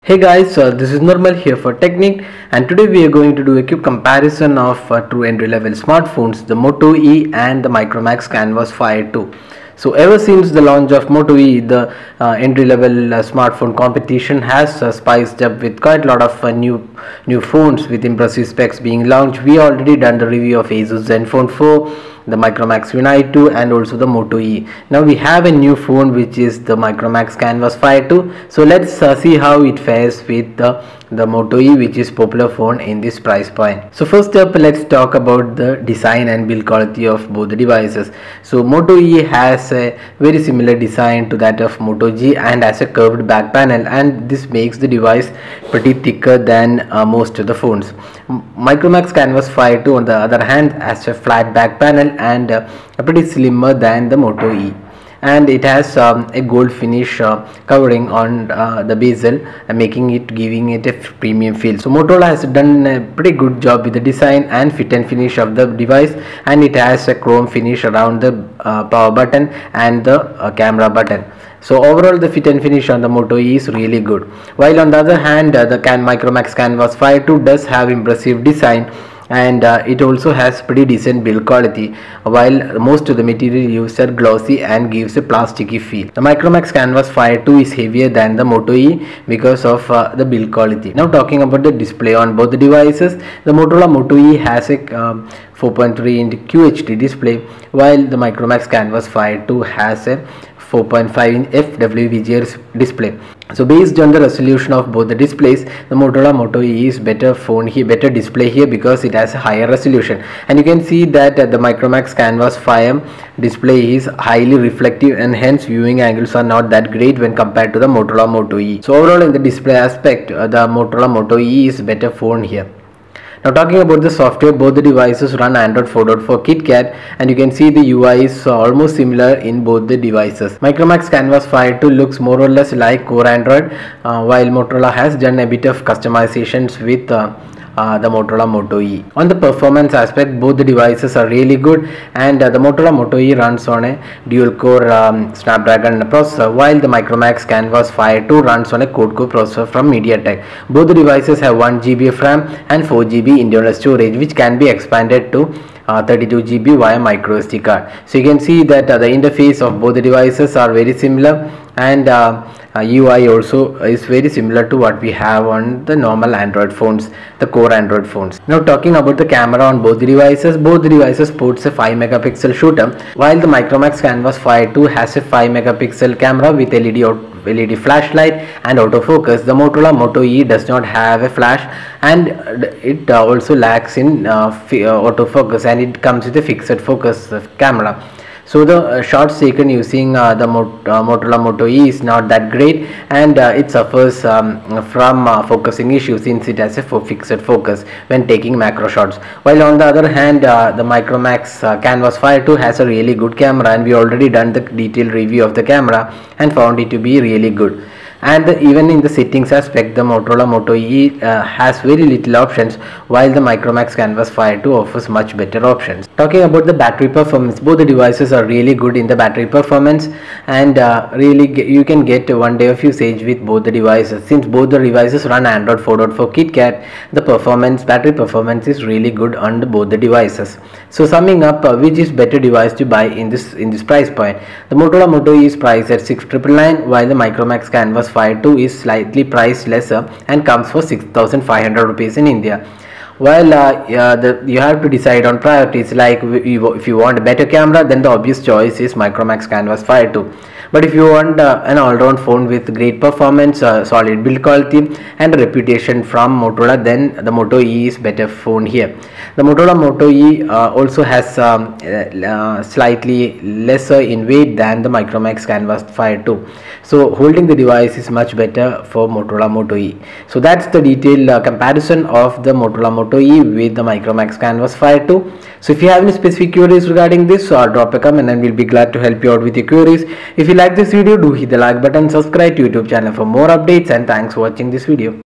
Hey guys, this is Normal here for Technique, and today we are going to do a quick comparison of two entry-level smartphones, the Moto E and the Micromax Canvas Fire 2. So ever since the launch of Moto E, the entry-level smartphone competition has spiced up with quite a lot of new phones with impressive specs being launched. We already done the review of Asus Zenfone 4, the Micromax Unite 2 and also the Moto E. Now we have a new phone which is the Micromax Canvas Fire 2. So let's see how it fares with the Moto E, which is popular phone in this price point. So first up, let's talk about the design and build quality of both the devices. So Moto E has a very similar design to that of Moto G and has a curved back panel, and this makes the device pretty thicker than most of the phones. Micromax Canvas Fire 2 on the other hand has a flat back panel and a pretty slimmer than the Moto E, and it has a gold finish covering on the bezel, giving it a premium feel. So Motorola has done a pretty good job with the design and fit and finish of the device, and it has a chrome finish around the power button and the camera button. So overall the fit and finish on the Moto E is really good, while on the other hand the Micromax Canvas Fire 2 does have impressive design, and it also has pretty decent build quality, while most of the material used are glossy and gives a plasticky feel. The Micromax Canvas Fire 2 is heavier than the Moto E because of the build quality. Now talking about the display on both the devices, the Motorola Moto E has a 4.3 inch QHD display, while the Micromax Canvas Fire 2 has a 4.5 inch FWVGA display. So based on the resolution of both the displays, the Motorola Moto E is better display here because it has a higher resolution, and you can see that the Micromax Canvas Fire display is highly reflective, and hence viewing angles are not that great when compared to the Motorola Moto E. So overall in the display aspect, the Motorola Moto E is better phone here. Now talking about the software, both the devices run Android 4.4 KitKat, and you can see the UI is almost similar in both the devices. Micromax Canvas Fire 2 looks more or less like core Android, while Motorola has done a bit of customizations with the Motorola Moto E. On the performance aspect, both the devices are really good, and the Motorola Moto E runs on a dual core Snapdragon processor, while the Micromax Canvas Fire 2 runs on a quad-core processor from MediaTek. Both the devices have 1 GB of RAM and 4 GB internal storage, which can be expanded to 32 GB via micro SD card. So you can see that the interface of both the devices are very similar, and UI also is very similar to what we have on the normal Android phones, the core Android phones. Now talking about the camera on both the devices sports a 5 megapixel shooter, while the Micromax Canvas Fire 2 has a 5 megapixel camera with LED flashlight and autofocus. The Motorola Moto E does not have a flash, and it also lacks in autofocus, and it comes with a fixed focus camera. So the shots taken using the Motorola Moto E is not that great, and it suffers from focusing issues since it has a fixed focus when taking macro shots. While on the other hand, the Micromax Canvas Fire 2 has a really good camera, and we already done the detailed review of the camera and found it to be really good. And even in the settings aspect, the Motorola Moto E has very little options, while the Micromax Canvas Fire 2 offers much better options. Talking about the battery performance, both the devices are really good in the battery performance, and you can get 1 day of usage with both the devices. Since both the devices run Android 4.4 KitKat, the battery performance is really good on both the devices. So summing up, which is better device to buy in this price point? The Motorola Moto E is priced at 6,999, while the Micromax Canvas Fire 2 is slightly priced lesser and comes for 6,500 rupees in India. While you have to decide on priorities, like if you want a better camera, then the obvious choice is Micromax Canvas Fire 2. But if you want an all-round phone with great performance, solid build quality and a reputation from Motorola, then the Moto E is better phone here. The Motorola Moto E also has slightly lesser in weight than the Micromax Canvas Fire 2. So holding the device is much better for Motorola Moto E. So that's the detailed comparison of the Motorola Moto E with the Micromax Canvas Fire 2. So if you have any specific queries regarding this, drop a comment and we'll be glad to help you out with your queries. If you like this video, do hit the like button, subscribe to YouTube channel for more updates, and thanks for watching this video.